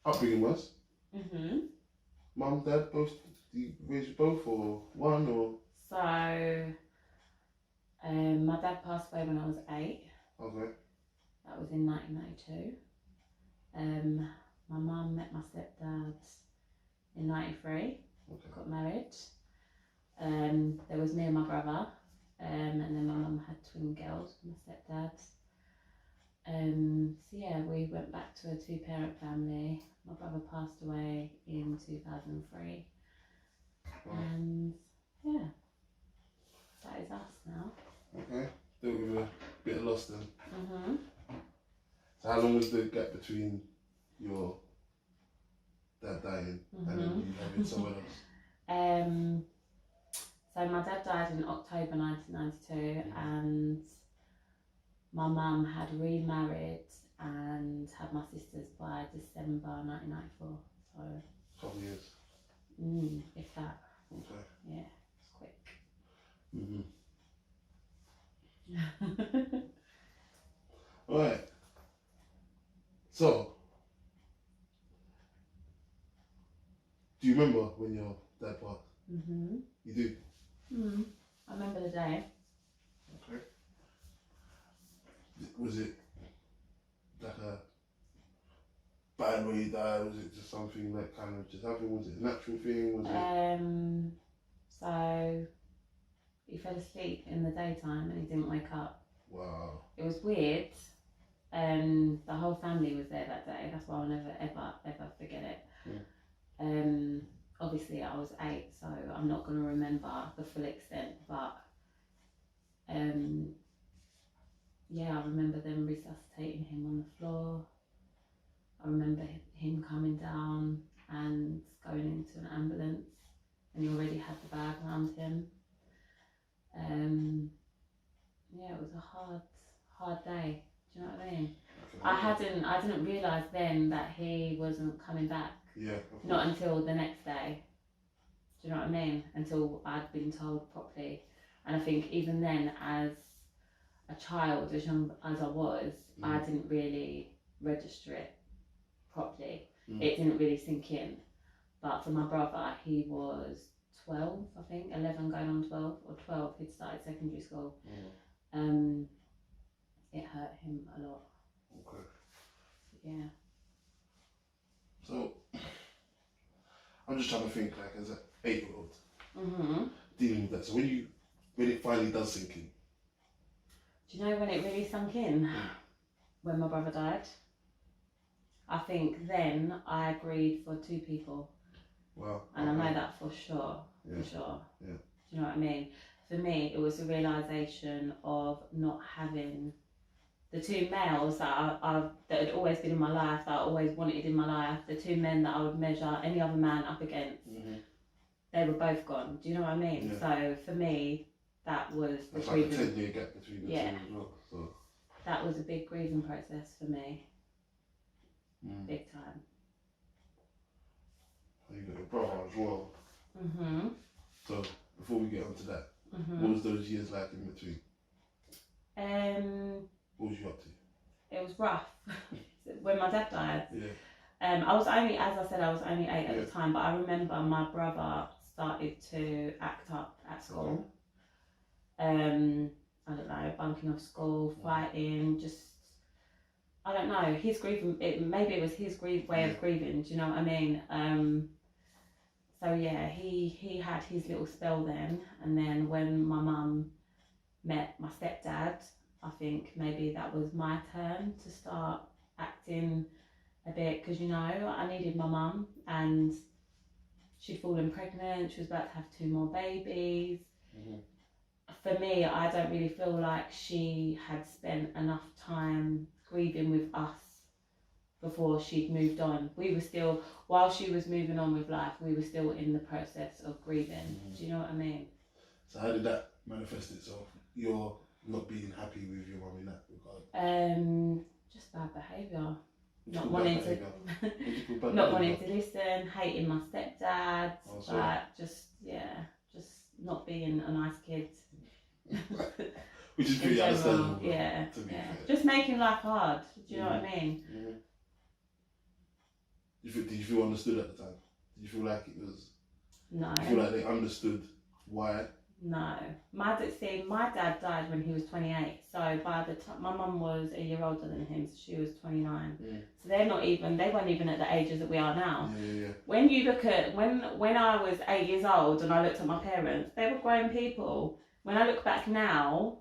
upbringing was? Mum, Dad, both? Do you raise you both or one or? So, my dad passed away when I was 8. Okay. That was in 1992. My mum met my stepdad in 93. Okay. Got married. There was me and my brother. And then my mum had twin girls with my stepdad. So yeah, we went back to a 2-parent family. My brother passed away in 2003. And yeah, that is us now. Okay, still with a bit of loss then. So how long was the gap between your dad dying and then you having someone else? So my dad died in October 1992 and my mum had remarried and had my sisters by December 1994. So couple years. If that. Okay. Yeah, it's quick. Alright. So, do you remember when your dad passed? You do? I remember the day. Okay. Was it like a bad way he died? Was it just something that kind of just happened? Was it a natural thing? Was it? So he fell asleep in the daytime and he didn't wake up. Wow. It was weird. The whole family was there that day. That's why I'll never ever forget it. Obviously I was 8, so I'm not going to remember the full extent, but yeah, I remember them resuscitating him on the floor. I remember him coming down and going into an ambulance, and he already had the bag around him. Yeah, it was a hard day. Do you know what I mean? I didn't realise then that he wasn't coming back. Yeah. Not until the next day. Do you know what I mean? Until I'd been told properly. And I think even then, as a child, as young as I was, I didn't really register it properly. It didn't really sink in. But for my brother, he was 12, I think, 11 going on 12, or 12, he'd started secondary school. It hurt him a lot. Okay. Yeah. So, I'm just trying to think, like, as an 8-year-old, dealing with that. So when it finally does sink in. Do you know when it really sunk in? When my brother died. I think then I agreed for 2 people. Wow. And I know that for sure. Yeah. For sure. Yeah. Do you know what I mean? For me, it was a realisation of not having the 2 males that that had always been in my life, that I always wanted in my life, the 2 men that I would measure any other man up against. They were both gone. Do you know what I mean? Yeah. So for me, that was the grieving. Like a 10-year gap between the 2 as well. So that was a big grieving process for me. Big time. You got your brother as well. So before we get onto that, what was those years like in between? What was you up to? It was rough. When my dad died. Yeah. I was only, as I said, I was only 8 at the time, but I remember my brother started to act up at school. I don't know, bunking off school, fighting, just, I don't know, his grieving, maybe it was his way of grieving, do you know what I mean? So yeah, he had his little spell then, and then when my mum met my stepdad, I think maybe that was my turn to start acting a bit, because you know, I needed my mum, and she'd fallen pregnant, she was about to have 2 more babies. For me, I don't really feel like she had spent enough time grieving with us before she'd moved on. We were still, while she was moving on with life, we were still in the process of grieving. Do you know what I mean? So how did that manifest itself? You're not being happy with your mum in that regard? Just bad behaviour. Not wanting to listen, hating my stepdad, just not being a nice kid. Which is pretty understandable. Yeah. Just making life hard. Do you know what I mean? Did you feel understood at the time? Did you feel like it was? No. Did you feel like they understood why? No. My dad died when he was 28. So by the time my mum was a year older than him, so she was 29. So they weren't even at the ages that we are now. Yeah. When you look at when I was 8 years old and I looked at my parents, they were grown people. When I look back now,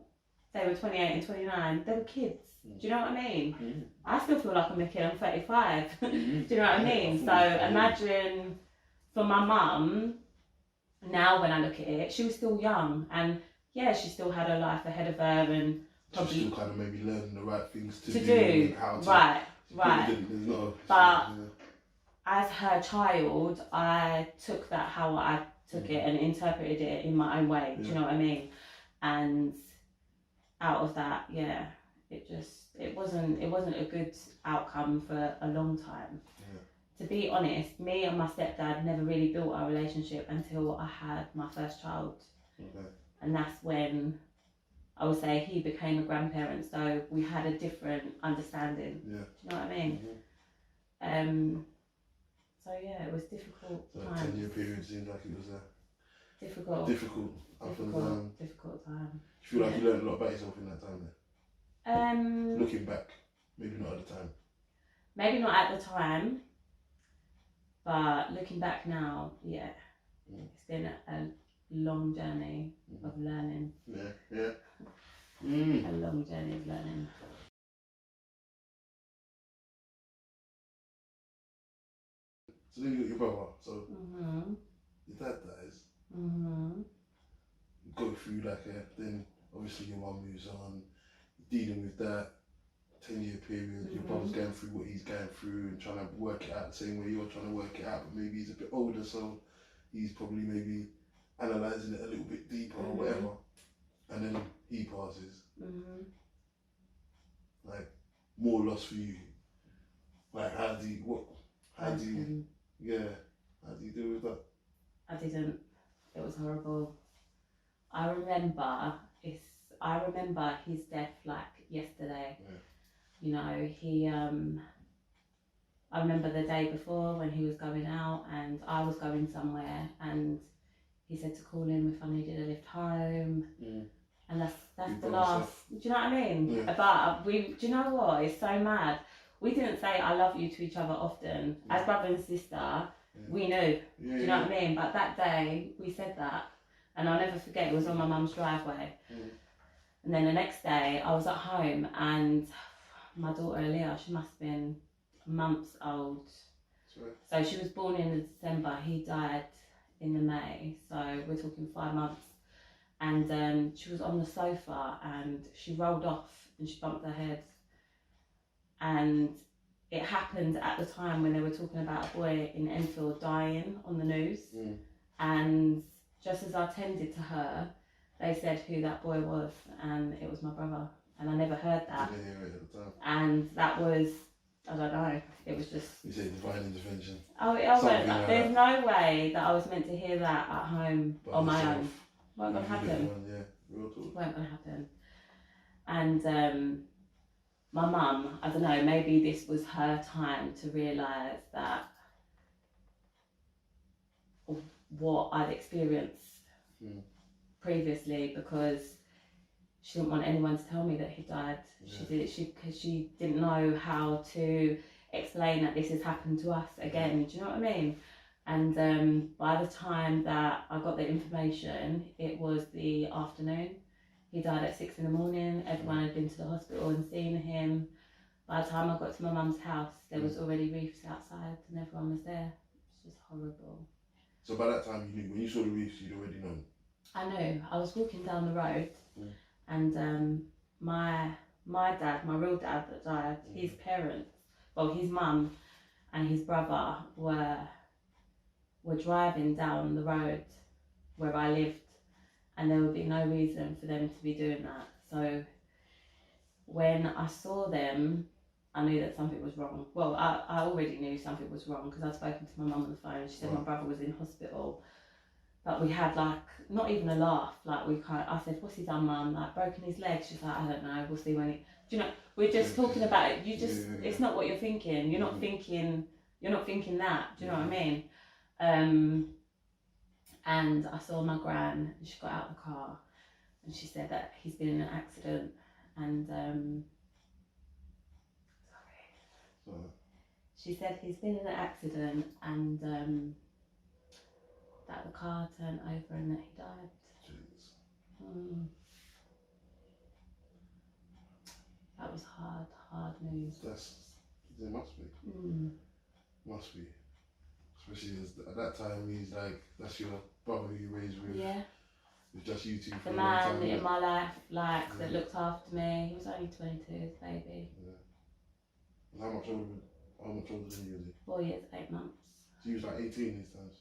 they were 28 and 29. They were kids. Do you know what I mean? I still feel like I'm a kid. I'm 35. Do you know what I mean? So imagine for my mum, now when I look at it, she was still young, and yeah, she still had her life ahead of her, and probably she's still kind of maybe learning the right things to do and how to. Right. But as her child, I took that how I took it and interpreted it in my own way. Do you know what I mean? And out of that, yeah, it wasn't a good outcome for a long time. To be honest, me and my stepdad never really built our relationship until I had my first child. And that's when I would say he became a grandparent, so we had a different understanding. Do you know what I mean? So yeah, it was difficult. So that 10-year period seemed like it was a difficult time. Do you feel like you learned a lot about yourself in that time then? Looking back, maybe not at the time. Maybe not at the time. But looking back now, yeah, it's been a long journey of learning. Yeah. A long journey of learning. So then you got your brother. So your dad dies. You go through then obviously your mum moves on. You're dealing with that 10-year period, your brother's going through what he's going through and trying to work it out the same way you're trying to work it out, but maybe he's a bit older, so he's probably maybe analysing it a little bit deeper or whatever. And then he passes. Like, more loss for you. Like, how do you deal with that? I didn't. It was horrible. I remember his death like yesterday. You know, I remember the day before when he was going out and I was going somewhere, and he said to call him if I needed a lift home. And that's the last. Do you know what I mean? But do you know what? It's so mad. We didn't say I love you to each other often. As brother and sister, we knew. Do you know what I mean? But that day we said that, and I'll never forget. It was on my mum's driveway. And then the next day I was at home, and my daughter Leah, she must have been months old. So she was born in December. He died in the May. So we're talking 5 months. And she was on the sofa and she rolled off and she bumped her head. And it happened at the time when they were talking about a boy in Enfield dying on the news. And just as I tended to her, they said who that boy was, and it was my brother. And I never heard that. You didn't hear it at the time. And that was, I don't know, it was just... You say divine intervention. There's no way that I was meant to hear that at home on my own. Weren't going to happen. Real talk. Weren't going to happen. And my mum, I don't know, maybe this was her time to realise that what I'd experienced previously, because she didn't want anyone to tell me that he died. Because she didn't know how to explain that this has happened to us again. Do you know what I mean? And by the time that I got the information, it was the afternoon. He died at 6 in the morning. Everyone had been to the hospital and seen him. By the time I got to my mum's house, there was already reefs outside and everyone was there. It was just horrible. So by that time you knew, when you saw the reefs, you'd already known? I knew. I was walking down the road and my dad, my real dad that died, his parents, well, his mum and his brother were driving down the road where I lived, and there would be no reason for them to be doing that. So when I saw them, I knew that something was wrong. Well, I already knew something was wrong because I'd spoken to my mum on the phone. She said my brother was in hospital. But we had like, not even a laugh. Like I said, what's he done, mum? Like broken his leg? She's like, I don't know, we'll see when he... Do you know, we're just talking about it. It's not what you're thinking. You're not thinking You're not thinking that. Do you know what I mean? And I saw my gran, and she got out of the car, and she said that he's been in an accident, and she said he's been in an accident, and that the car turned over and that he died. That was hard news. It must be. Must be. Especially at that time, he's like, that's your brother who you raised with. Yeah. It's just you two for the a long time. man in my life, like, that looked after me. He was only 22, his baby. Yeah. And how much older than you was he? 4 years, 8 months. So he was like 18 these times?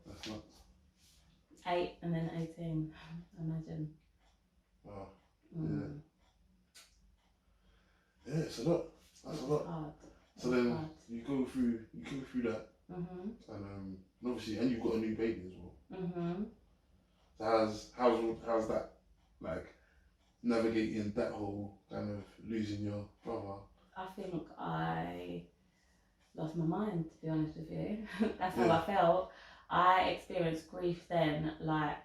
That's nuts. 8 and then 18, imagine. Wow. Yeah, it's a lot. That's a lot. Hard. So then you go through that, and obviously, and you've got a new baby as well. So how's that, like, navigating that whole kind of losing your brother? I think I lost my mind, to be honest with you. That's how I felt. I experienced grief then like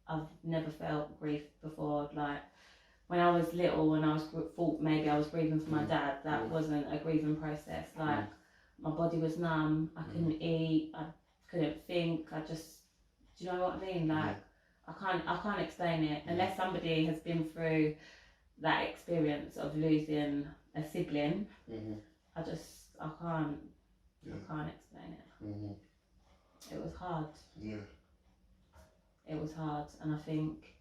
I've never felt grief before. Like, when I was little, when I was thought maybe I was grieving for my dad, that wasn't a grieving process. Like, my body was numb, I couldn't eat, I couldn't think, do you know what I mean? Like, I can't explain it unless somebody has been through that experience of losing a sibling. I can't explain it. It was hard. Yeah. It was hard, and I think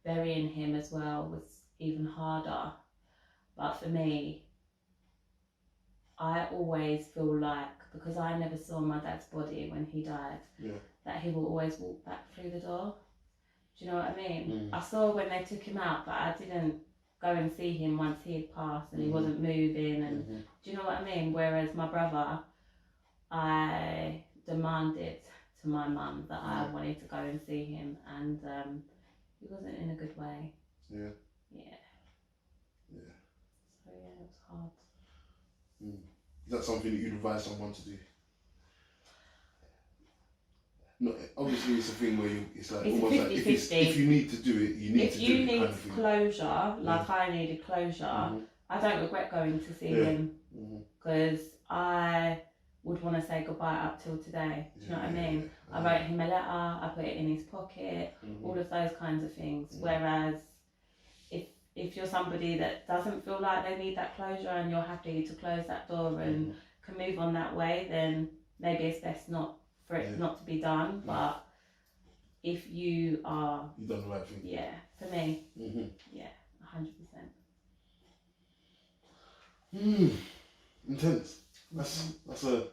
burying him as well was even harder. But for me, I always feel like, because I never saw my dad's body when he died, that he will always walk back through the door. Do you know what I mean? I saw when they took him out, but I didn't go and see him once he had passed and he wasn't moving. And do you know what I mean? Whereas my brother, I demanded to my mum that I wanted to go and see him, and he wasn't in a good way. Yeah. So yeah, it was hard. Is that something that you'd advise someone to do? No, obviously it's a thing where it's like almost 50-50. like if you need to do it, you need to do it. If you need closure, like I needed closure, I don't regret going to see him, because I would want to say goodbye up till today. Do you know what I mean? I wrote him a letter, I put it in his pocket, all of those kinds of things. Whereas if you're somebody that doesn't feel like they need that closure and you're happy to close that door and can move on that way, then maybe it's best not for it not to be done. But if you are, you've done the right thing. Yeah, for me, 100%. Intense. That's a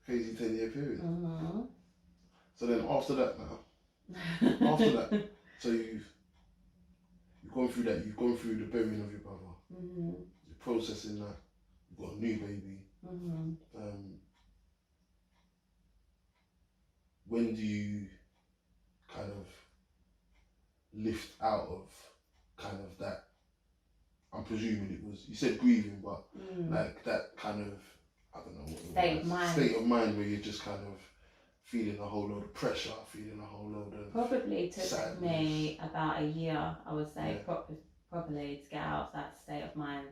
crazy 10-year period. So then after that so you've gone through that. You've gone through the burying of your brother. You're processing that. You've got a new baby. When do you kind of lift out of kind of that? I'm presuming it was, you said grieving, but like that kind of, I don't know what state of mind where you're just kind of feeling a whole load of pressure, feeling a whole load of probably took sadness. Me about a year, I would say, properly to get out of that state of mind,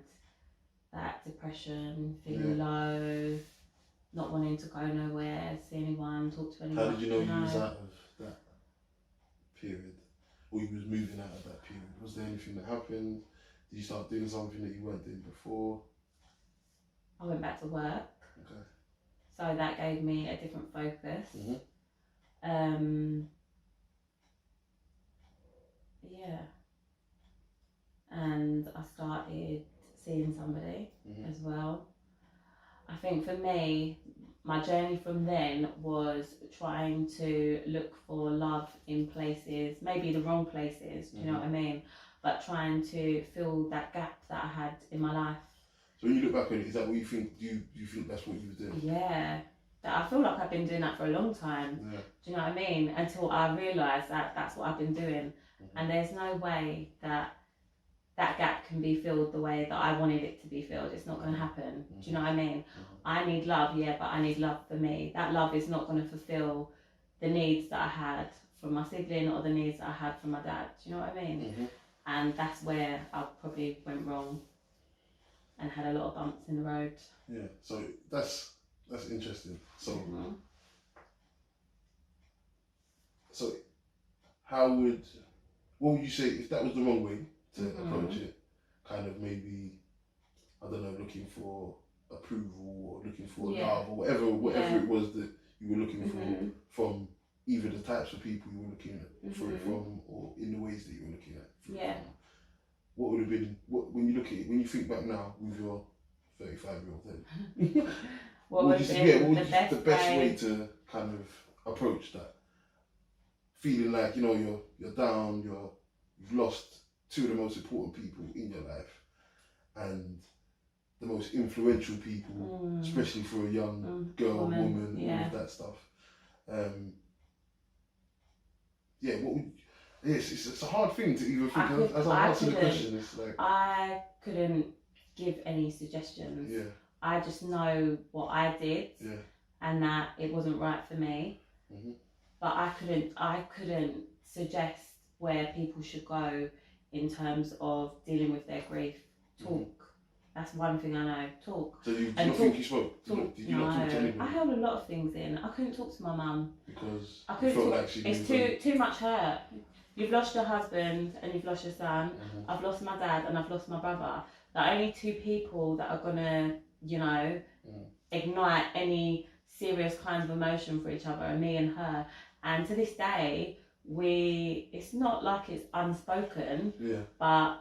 that depression, feeling low, not wanting to go nowhere, see anyone, talk to anyone. How did you know you was out of that period, or you was moving out of that period? Was there anything that happened? Did you start doing something that you weren't doing before? I went back to work. Okay. So that gave me a different focus. And I started seeing somebody as well. I think for me, my journey from then was trying to look for love in places, maybe the wrong places, do you know what I mean? But trying to fill that gap that I had in my life. So when you look back on it, is that what you think? Do you think that's what you were doing? Yeah, I feel like I've been doing that for a long time. Do you know what I mean? Until I realised that that's what I've been doing, and there's no way that that gap can be filled the way that I wanted it to be filled. It's not going to happen. Do you know what I mean? I need love, yeah, but I need love for me. That love is not going to fulfill the needs that I had from my sibling or the needs that I had from my dad. Do you know what I mean? And that's where I probably went wrong and had a lot of bumps in the road. Yeah, so that's interesting. So, so what would you say if that was the wrong way to approach it? Kind of maybe, I don't know, looking for approval or looking for love or whatever it was that you were looking for from either the types of people you were looking at for it from or in the ways that you were looking at. Yeah. What would have been, when you look at it, when you think back now with your 35-year-old then, what would you say the best way to kind of approach that? Feeling like, you're down, you've lost two of the most important people in your life and the most influential people, especially for a young girl, woman, all of that stuff. It's a hard thing to even think as I answer the question. It's like I couldn't give any suggestions. Yeah. I just know what I did, and that it wasn't right for me. But I couldn't suggest where people should go in terms of dealing with their grief. Talk. That's one thing I know. Talk. So you think you spoke? Talk. Did you not talk to anybody? I held a lot of things in. I couldn't talk to my mum because I couldn't felt talk. Like she it's too much hurt. You've lost your husband and you've lost your son. I've lost my dad and I've lost my brother. The only two people that are gonna, ignite any serious kind of emotion for each other are me and her. And to this day, it's not like it's unspoken, but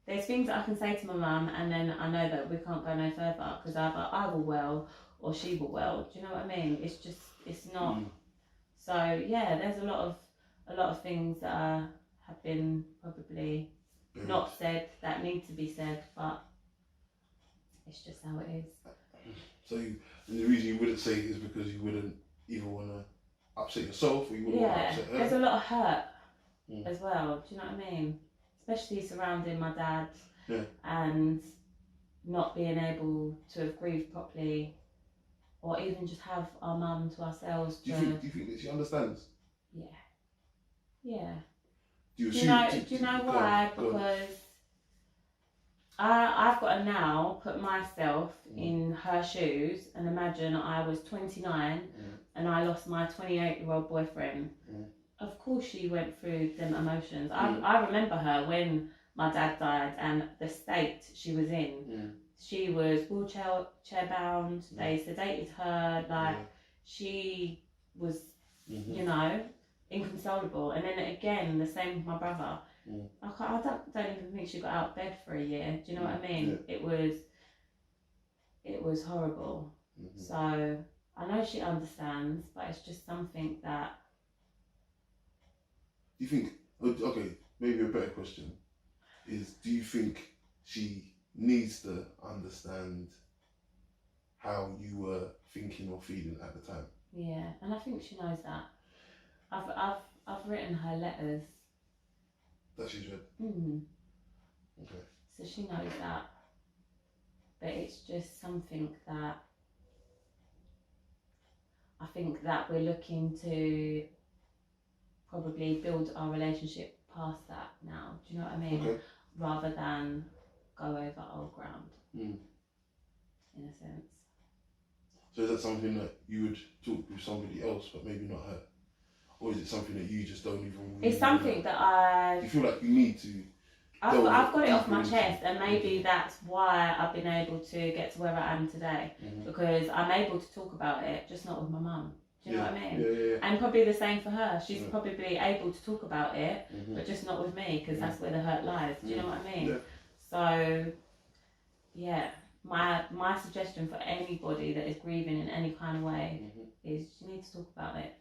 there's things that I can say to my mum and then I know that we can't go no further because either I will well or she will well. Do you know what I mean? It's not. So yeah, there's a lot of things that have been probably not said that need to be said, but it's just how it is. So and the reason you wouldn't say it is because you wouldn't either want to upset yourself or you wouldn't want to upset her? There's a lot of hurt as well, do you know what I mean? Especially surrounding my dad and not being able to have grieved properly or even just have our mum to ourselves. Do you think that she understands? Yeah. Yeah. Do you know why? Because I've got to now put myself in her shoes and imagine I was 29 and I lost my 28-year-old boyfriend. Of course she went through them emotions. I remember her when my dad died and the state she was in. She was wheelchair bound, they sedated her, she was, inconsolable. And then again, the same with my brother. I don't even think she got out of bed for a year. Do you know what I mean? It was horrible. So I know she understands, but it's just something that. Do you think? Okay, maybe a better question is: do you think she needs to understand how you were thinking or feeling at the time? Yeah, and I think she knows that. I've written her letters. That she's read? Okay. So she knows that. But it's just something that I think that we're looking to probably build our relationship past that now. Do you know what I mean? Okay. Rather than go over old ground. In a sense. So is that something that you would talk with somebody else but maybe not her? Or is it something that you just don't even really It's something that you feel like you need to I've got it off my chest, and maybe that's why I've been able to get to where I am today, because I'm able to talk about it, just not with my mum. Do you know what I mean? Yeah. And probably the same for her. She's probably able to talk about it, but just not with me, because that's where the hurt lies. Do you know what I mean? Yeah. So, yeah, my suggestion for anybody that is grieving in any kind of way is you need to talk about it.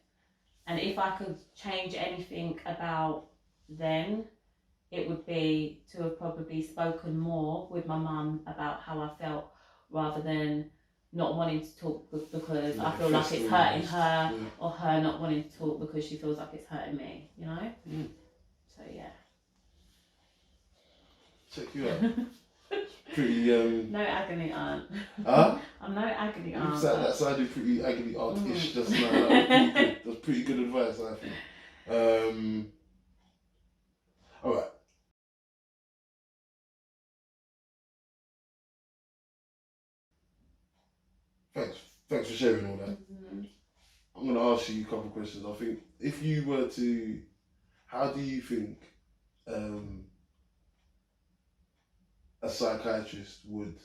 And if I could change anything about then, it would be to have probably spoken more with my mum about how I felt, rather than not wanting to talk because I feel like it's hurting her, or her not wanting to talk because she feels like it's hurting me, you know? So yeah. check you out. Pretty No agony aunt. Huh? I'm no agony aunt. That sounded pretty agony aunt-ish just now. That was pretty good. That's pretty good advice, I think. All right. Thanks for sharing all that. Mm-hmm. I'm going to ask you a couple of questions. I think if you were to, how do you think a psychiatrist would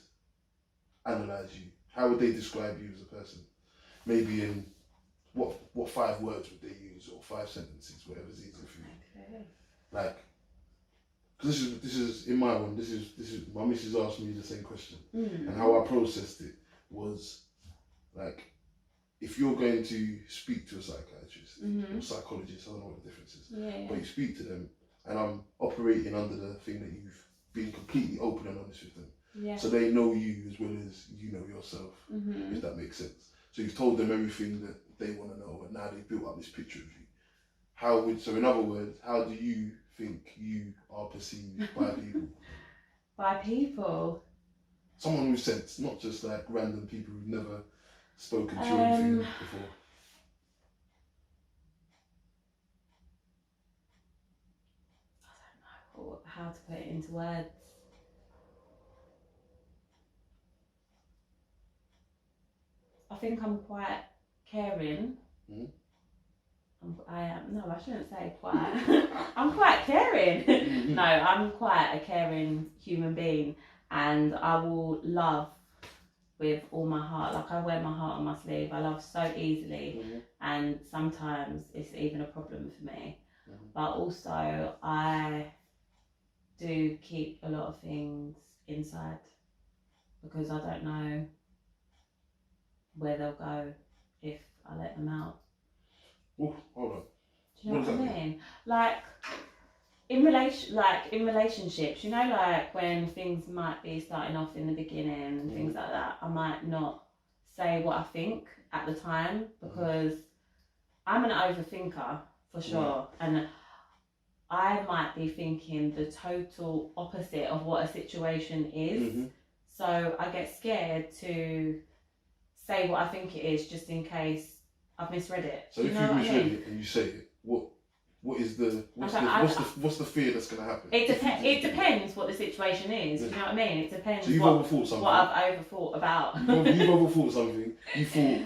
analyse you? How would they describe you as a person? Maybe in what 5 words would they use, or 5 sentences, whatever's easier for you. Okay. Like, cause this is in my one. This is my missus asked me the same question, and how I processed it was like, if you're going to speak to a psychiatrist or psychologist, I don't know what the difference is, but you speak to them, and I'm operating under the thing that you've been completely open and honest with them. Yeah. So they know you as well as you know yourself, if that makes sense. So you've told them everything that they want to know, and now they've built up this picture of you. So in other words, how do you think you are perceived by people? By people? Someone with sense, not just like random people who've never spoken to you or anything before. I don't know how to put it into words. I think I'm quite caring. I shouldn't say quite. I'm quite caring. No, I'm quite a caring human being, and I will love with all my heart. Like, I wear my heart on my sleeve. I love so easily, and sometimes it's even a problem for me. But also, I do keep a lot of things inside because I don't know where they'll go if I let them out. Oh, hold on. Do you know what I mean? Like in relationships, you know, like when things might be starting off in the beginning and things like that, I might not say what I think at the time because I'm an overthinker for sure, and I might be thinking the total opposite of what a situation is. So I get scared to say what I think it is just in case I've misread it. So if you misread it and you say it, what's the fear that's going to happen? It depends what the situation is. You know what I mean? It depends. So you've overthought something. What I've overthought about. You've overthought something. You thought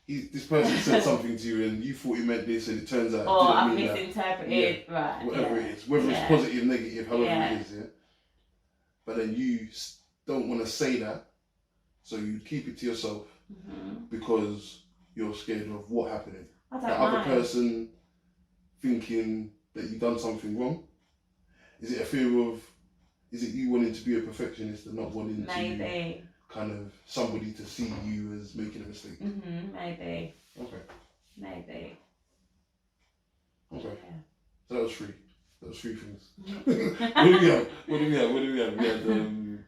this person said something to you and you thought he meant this, and it turns out. Or I've misinterpreted. Right. Whatever it is, whether it's positive, negative, however it is. Yeah. But then you don't want to say that, so you keep it to yourself because you're scared of what happening. I don't the know. other person thinking that you've done something wrong. Is it a fear of? Is it you wanting to be a perfectionist and not wanting to kind of somebody to see you as making a mistake? Maybe. Okay. Maybe. Okay. Yeah. So that was 3. That was 3 things. What do we have? We had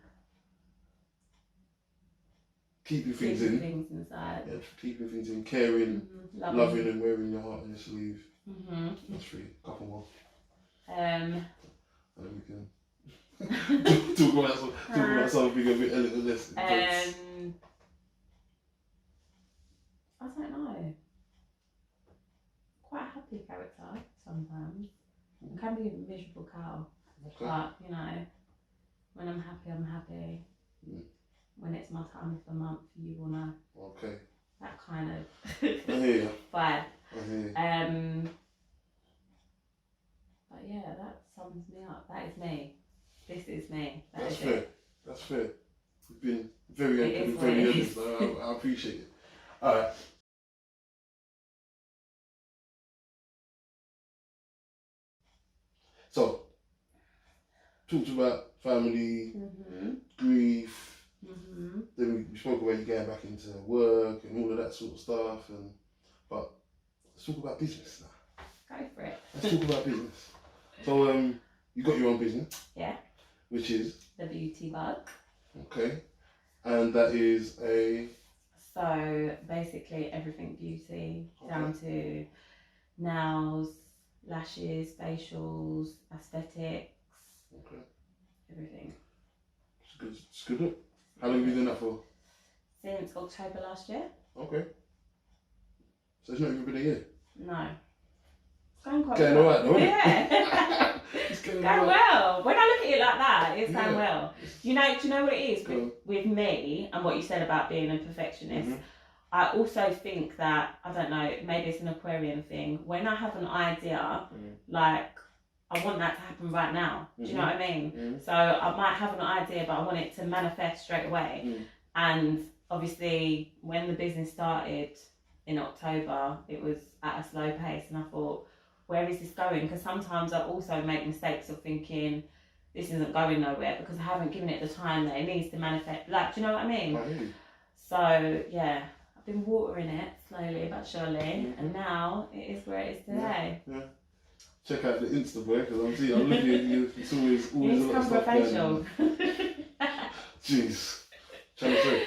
keeping things inside. Yeah, keeping things in, caring, loving and wearing your heart on your sleeve. That's 3. Couple more. And then we can talk about something a bit a little less intense. I don't know. Quite a happy character sometimes. I can be a miserable cow. Okay. But, you know, when I'm happy, I'm happy. When it's my time of the month, you will know. Okay. That kind of I hear you. vibe. I hear you. But yeah, that sums me up. That is me. This is me. That's fair. That's fair. You've been very open and very honest. I appreciate it. Alright. So, talked about family, grief. Then we spoke about you going back into work and all of that sort of stuff. But let's talk about business now. Go for it. Let's talk about business. So, you got your own business. Yeah. Which is? The Beauty Bug. Okay. And that is a? So, basically everything beauty, down to nails, lashes, facials, aesthetics. Okay. everything. It's good. How long have you been doing that for? Since October last year. Okay. So it's not even been a year? No. It's going quite Going well. alright though, isn't it? Yeah. It's going well. When I look at it like that, it's going Yeah. well. Do you know what it is with me and what you said about being a perfectionist? Mm-hmm. I also think that, I don't know, maybe it's an Aquarian thing. When I have an idea, like, I want that to happen right now. Do you know what I mean? Mm-hmm. So I might have an idea, but I want it to manifest straight away. Mm. And obviously, when the business started in October, it was at a slow pace, and I thought, where is this going? Because sometimes I also make mistakes of thinking this isn't going nowhere because I haven't given it the time that it needs to manifest. Like, do you know what I mean? Right. So yeah, I've been watering it slowly but surely, and now it is where it is today. Yeah. Check out the Insta boy, because I'm looking at you. It's always a lot of stuff going on. Jeez. Trying to say.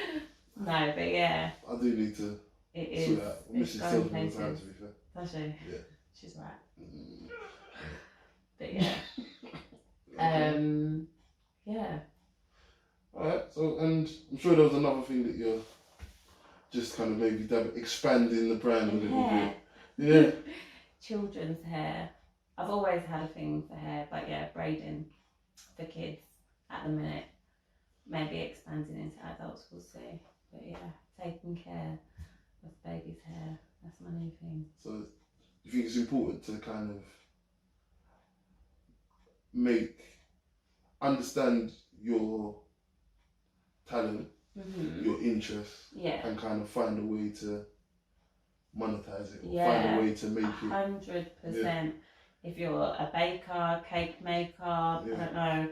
No, but yeah. I do need to It is. sort out. I miss It's yourself going all the time, places. to be fair. Does she? Yeah. She's right. Mm. But yeah. Yeah. Alright, so, and I'm sure there was another thing that you're just kind of maybe expanding the brand a little bit. Yeah. Children's hair. I've always had a thing for hair, but yeah, braiding for kids at the minute. Maybe expanding into adults, we'll see. But yeah, taking care of baby's hair. That's my new thing. So, you think it's important to kind of understand your talent, your interests, and kind of find a way to monetize it, or find a way to make it. 100%. Yeah. If you're a baker, cake maker, I don't know,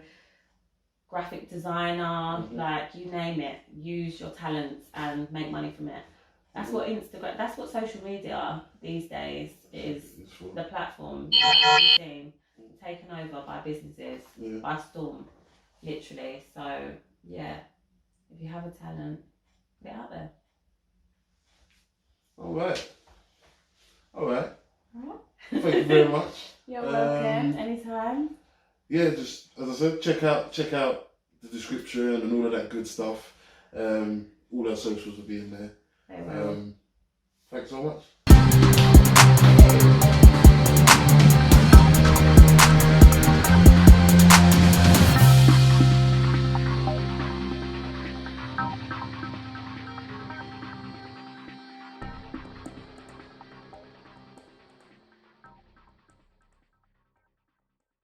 graphic designer, like you name it, use your talents and make money from it. That's what Instagram, that's what social media these days is, the platform being taken over by businesses, by storm, literally. So yeah, if you have a talent, put it out there. Alright. Thank you very much. You're welcome, anytime. Yeah, just as I said, check out the description and all of that good stuff. All our socials will be in there. They will. Thanks so much.